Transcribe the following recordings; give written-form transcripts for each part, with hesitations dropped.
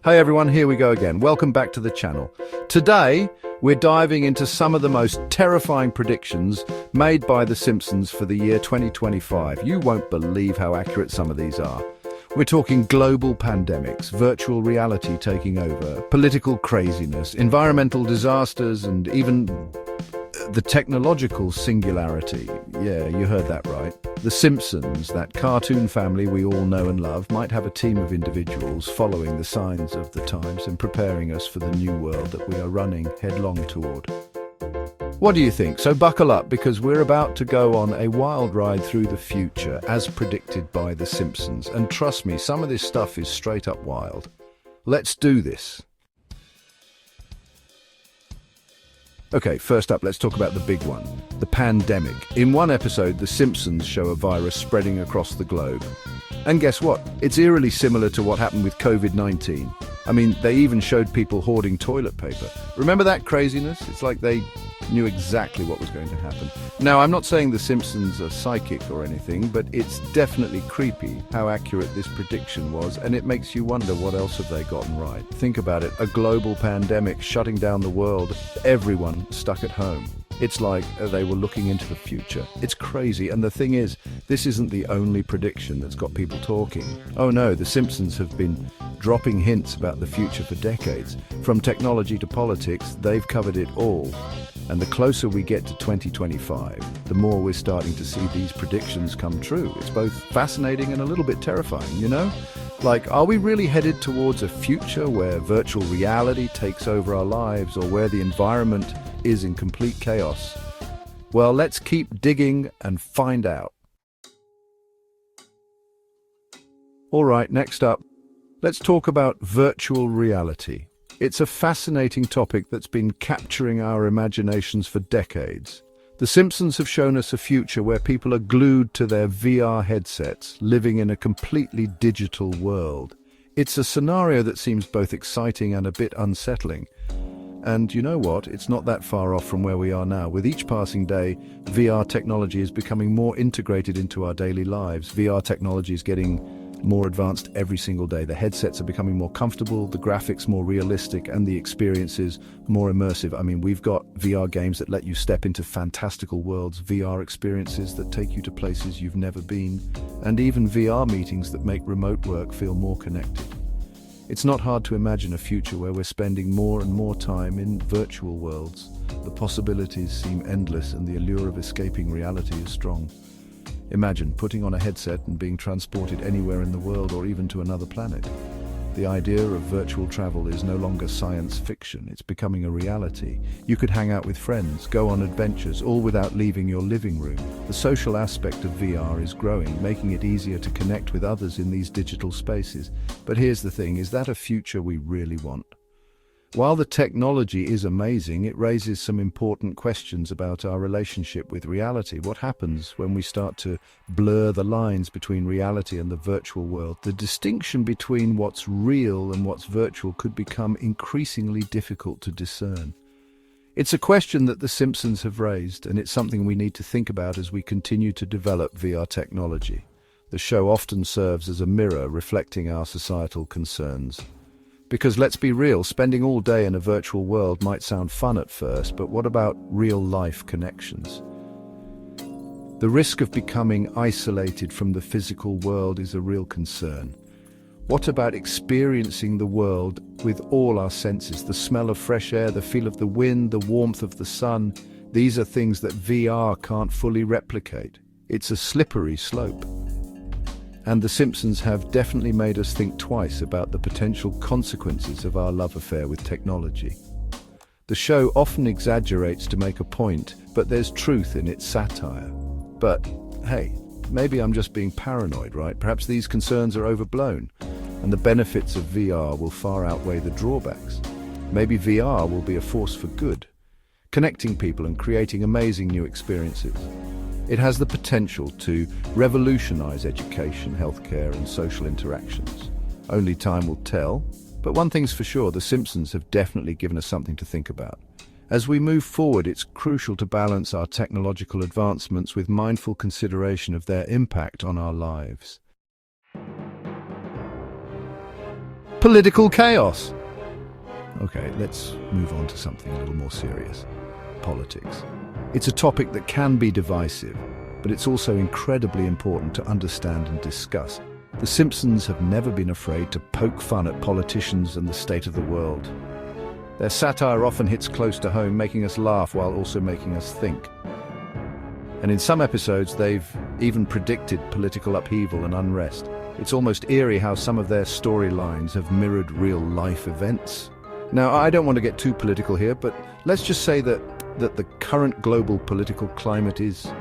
Hey everyone, here we go again. Welcome back to the channel. Today, we're diving into some of the most terrifying predictions made by The Simpsons for the year 2025. You won't believe how accurate some of these are. We're talking global pandemics, virtual reality taking over, political craziness, environmental disasters, and even the technological singularity. Yeah, you heard that right. The Simpsons, that cartoon family we all know and love, might have a team of individuals following the signs of the times and preparing us for the new world that we are running headlong toward. What do you think? So buckle up, because we're about to go on a wild ride through the future as predicted by The Simpsons. And trust me, some of this stuff is straight up wild. Let's do this. Okay, first up, let's talk about the big one, the pandemic. In one episode, The Simpsons show a virus spreading across the globe. And guess what? It's eerily similar to what happened with COVID-19. I mean, they even showed people hoarding toilet paper. Remember that craziness? It's like they knew exactly what was going to happen. Now, I'm not saying The Simpsons are psychic or anything, but it's definitely creepy how accurate this prediction was, and it makes you wonder, what else have they gotten right? Think about it, a global pandemic shutting down the world, everyone stuck at home. It's like they were looking into the future. It's crazy, and the thing is, this isn't the only prediction that's got people talking. Oh no, The Simpsons have been dropping hints about the future for decades. From technology to politics, they've covered it all. And the closer we get to 2025, the more we're starting to see these predictions come true. It's both fascinating and a little bit terrifying, you know? Like, are we really headed towards a future where virtual reality takes over our lives, or where the environment is in complete chaos? Well, let's keep digging and find out. All right, next up, let's talk about virtual reality. It's a fascinating topic that's been capturing our imaginations for decades. The Simpsons have shown us a future where people are glued to their VR headsets, living in a completely digital world. It's a scenario that seems both exciting and a bit unsettling. And you know what? It's not that far off from where we are now. With each passing day, VR technology is becoming more integrated into our daily lives. VR technology is getting more advanced every single day. The headsets are becoming more comfortable, the graphics more realistic, and the experiences more immersive. I mean, we've got VR games that let you step into fantastical worlds, VR experiences that take you to places you've never been, and even VR meetings that make remote work feel more connected. It's not hard to imagine a future where we're spending more and more time in virtual worlds. The possibilities seem endless, and the allure of escaping reality is strong. Imagine putting on a headset and being transported anywhere in the world, or even to another planet. The idea of virtual travel is no longer science fiction, it's becoming a reality. You could hang out with friends, go on adventures, all without leaving your living room. The social aspect of VR is growing, making it easier to connect with others in these digital spaces. But here's the thing, is that a future we really want? While the technology is amazing, it raises some important questions about our relationship with reality. What happens when we start to blur the lines between reality and the virtual world? The distinction between what's real and what's virtual could become increasingly difficult to discern. It's a question that The Simpsons have raised, and it's something we need to think about as we continue to develop VR technology. The show often serves as a mirror reflecting our societal concerns. Because let's be real, spending all day in a virtual world might sound fun at first, but what about real-life connections? The risk of becoming isolated from the physical world is a real concern. What about experiencing the world with all our senses? The smell of fresh air, the feel of the wind, the warmth of the sun. These are things that VR can't fully replicate. It's a slippery slope. And The Simpsons have definitely made us think twice about the potential consequences of our love affair with technology. The show often exaggerates to make a point, but there's truth in its satire. But hey, maybe I'm just being paranoid, right? Perhaps these concerns are overblown, and the benefits of VR will far outweigh the drawbacks. Maybe VR will be a force for good, connecting people and creating amazing new experiences. It has the potential to revolutionize education, healthcare, and social interactions. Only time will tell, but one thing's for sure, The Simpsons have definitely given us something to think about. As we move forward, it's crucial to balance our technological advancements with mindful consideration of their impact on our lives. Political chaos. Okay, let's move on to something a little more serious. Politics. It's a topic that can be divisive, but it's also incredibly important to understand and discuss. The Simpsons have never been afraid to poke fun at politicians and the state of the world. Their satire often hits close to home, making us laugh while also making us think. And in some episodes, they've even predicted political upheaval and unrest. It's almost eerie how some of their storylines have mirrored real-life events. Now, I don't want to get too political here, but let's just say that the current global political climate is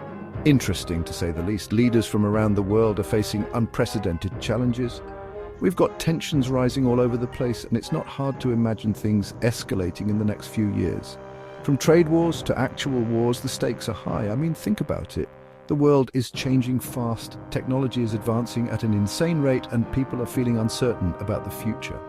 interesting, to say the least. Leaders from around the world are facing unprecedented challenges. We've got tensions rising all over the place, and it's not hard to imagine things escalating in the next few years. From trade wars to actual wars, the stakes are high. I mean, think about it. The world is changing fast, technology is advancing at an insane rate, and people are feeling uncertain about the future.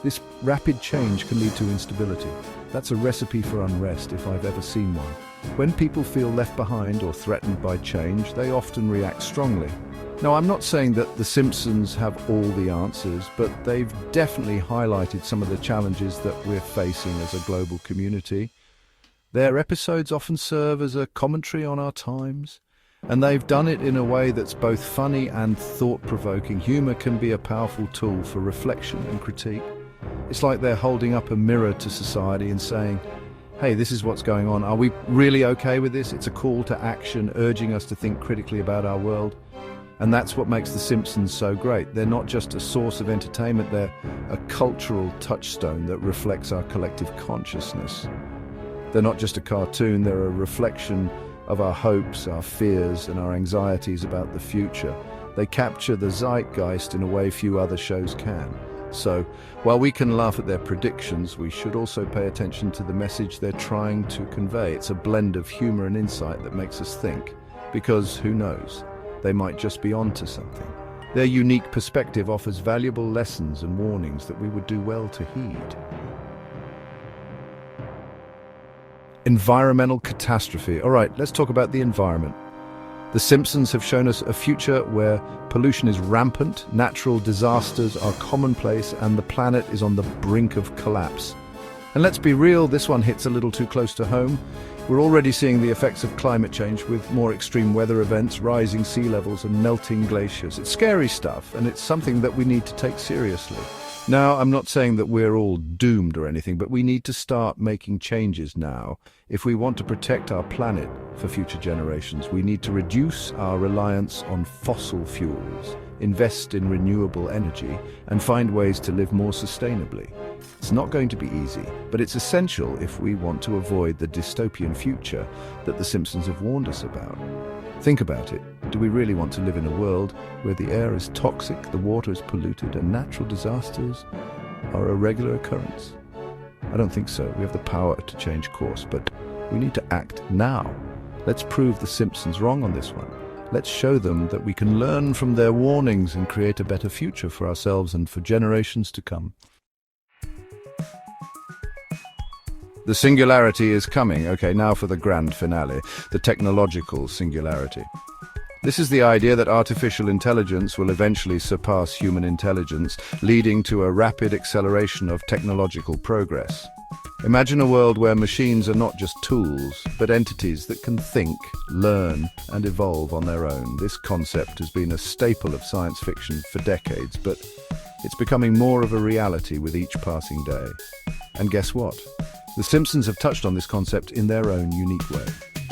This rapid change can lead to instability. That's a recipe for unrest if I've ever seen one. When people feel left behind or threatened by change, they often react strongly. Now, I'm not saying that The Simpsons have all the answers, but they've definitely highlighted some of the challenges that we're facing as a global community. Their episodes often serve as a commentary on our times, and they've done it in a way that's both funny and thought-provoking. Humor can be a powerful tool for reflection and critique. It's like they're holding up a mirror to society and saying, hey, this is what's going on. Are we really okay with this? It's a call to action, urging us to think critically about our world. And that's what makes The Simpsons so great. They're not just a source of entertainment, they're a cultural touchstone that reflects our collective consciousness. They're not just a cartoon, they're a reflection of our hopes, our fears, and our anxieties about the future. They capture the zeitgeist in a way few other shows can. So, while we can laugh at their predictions, we should also pay attention to the message they're trying to convey. It's a blend of humor and insight that makes us think, because who knows, they might just be onto something. Their unique perspective offers valuable lessons and warnings that we would do well to heed. Environmental catastrophe. All right, let's talk about the environment. The Simpsons have shown us a future where pollution is rampant, natural disasters are commonplace, and the planet is on the brink of collapse. And let's be real, this one hits a little too close to home. We're already seeing the effects of climate change with more extreme weather events, rising sea levels, and melting glaciers. It's scary stuff, and it's something that we need to take seriously. Now, I'm not saying that we're all doomed or anything, but we need to start making changes now. If we want to protect our planet for future generations, we need to reduce our reliance on fossil fuels, invest in renewable energy, and find ways to live more sustainably. It's not going to be easy, but it's essential if we want to avoid the dystopian future that The Simpsons have warned us about. Think about it. Do we really want to live in a world where the air is toxic, the water is polluted, and natural disasters are a regular occurrence? I don't think so. We have the power to change course, but we need to act now. Let's prove The Simpsons wrong on this one. Let's show them that we can learn from their warnings and create a better future for ourselves and for generations to come. The singularity is coming. Okay, now for the grand finale, the technological singularity. This is the idea that artificial intelligence will eventually surpass human intelligence, leading to a rapid acceleration of technological progress. Imagine a world where machines are not just tools, but entities that can think, learn, and evolve on their own. This concept has been a staple of science fiction for decades, but it's becoming more of a reality with each passing day. And guess what? The Simpsons have touched on this concept in their own unique way.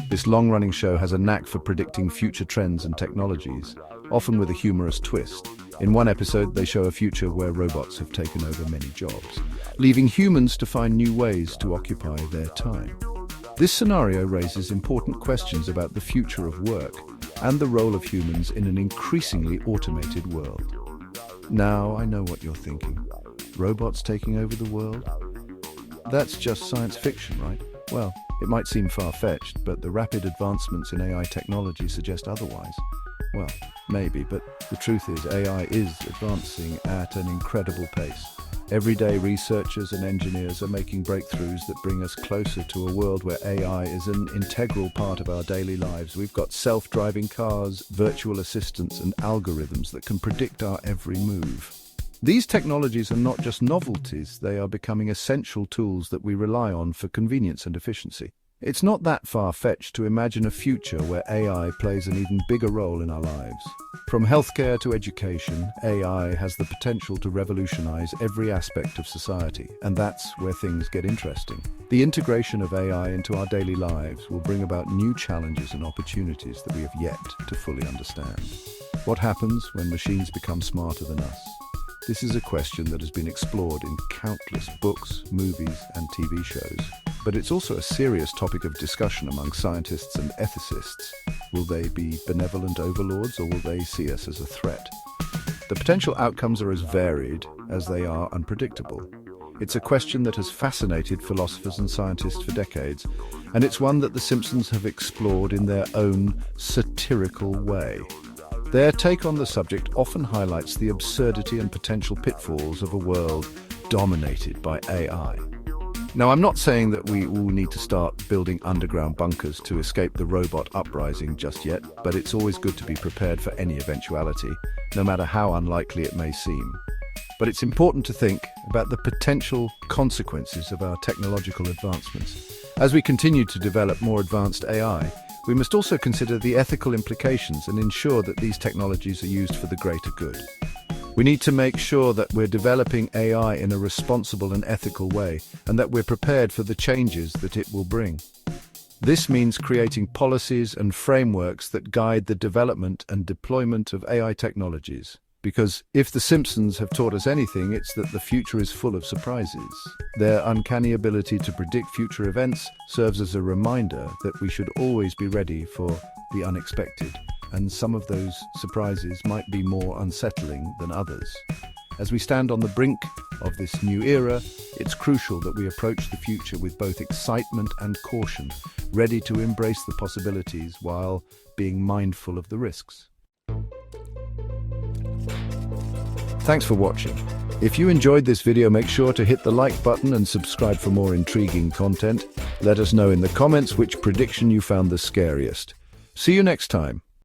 This long-running show has a knack for predicting future trends and technologies, often with a humorous twist. In one episode, they show a future where robots have taken over many jobs, leaving humans to find new ways to occupy their time. This scenario raises important questions about the future of work and the role of humans in an increasingly automated world. Now, I know what you're thinking. Robots taking over the world? That's just science fiction, right? Well, it might seem far-fetched, but the rapid advancements in AI technology suggest otherwise. Well, maybe, but the truth is AI is advancing at an incredible pace. Every day, researchers and engineers are making breakthroughs that bring us closer to a world where AI is an integral part of our daily lives. We've got self-driving cars, virtual assistants, and algorithms that can predict our every move. These technologies are not just novelties, they are becoming essential tools that we rely on for convenience and efficiency. It's not that far-fetched to imagine a future where AI plays an even bigger role in our lives. From healthcare to education, AI has the potential to revolutionize every aspect of society, and that's where things get interesting. The integration of AI into our daily lives will bring about new challenges and opportunities that we have yet to fully understand. What happens when machines become smarter than us? This is a question that has been explored in countless books, movies, and TV shows. But it's also a serious topic of discussion among scientists and ethicists. Will they be benevolent overlords, or will they see us as a threat? The potential outcomes are as varied as they are unpredictable. It's a question that has fascinated philosophers and scientists for decades, and it's one that the Simpsons have explored in their own satirical way. Their take on the subject often highlights the absurdity and potential pitfalls of a world dominated by AI. Now, I'm not saying that we all need to start building underground bunkers to escape the robot uprising just yet, but it's always good to be prepared for any eventuality, no matter how unlikely it may seem. But it's important to think about the potential consequences of our technological advancements. As we continue to develop more advanced AI, we must also consider the ethical implications and ensure that these technologies are used for the greater good. We need to make sure that we're developing AI in a responsible and ethical way, and that we're prepared for the changes that it will bring. This means creating policies and frameworks that guide the development and deployment of AI technologies. Because if the Simpsons have taught us anything, it's that the future is full of surprises. Their uncanny ability to predict future events serves as a reminder that we should always be ready for the unexpected, and some of those surprises might be more unsettling than others. As we stand on the brink of this new era, it's crucial that we approach the future with both excitement and caution, ready to embrace the possibilities while being mindful of the risks. Thanks for watching. If you enjoyed this video, make sure to hit the like button and subscribe for more intriguing content. Let us know in the comments which prediction you found the scariest. See you next time.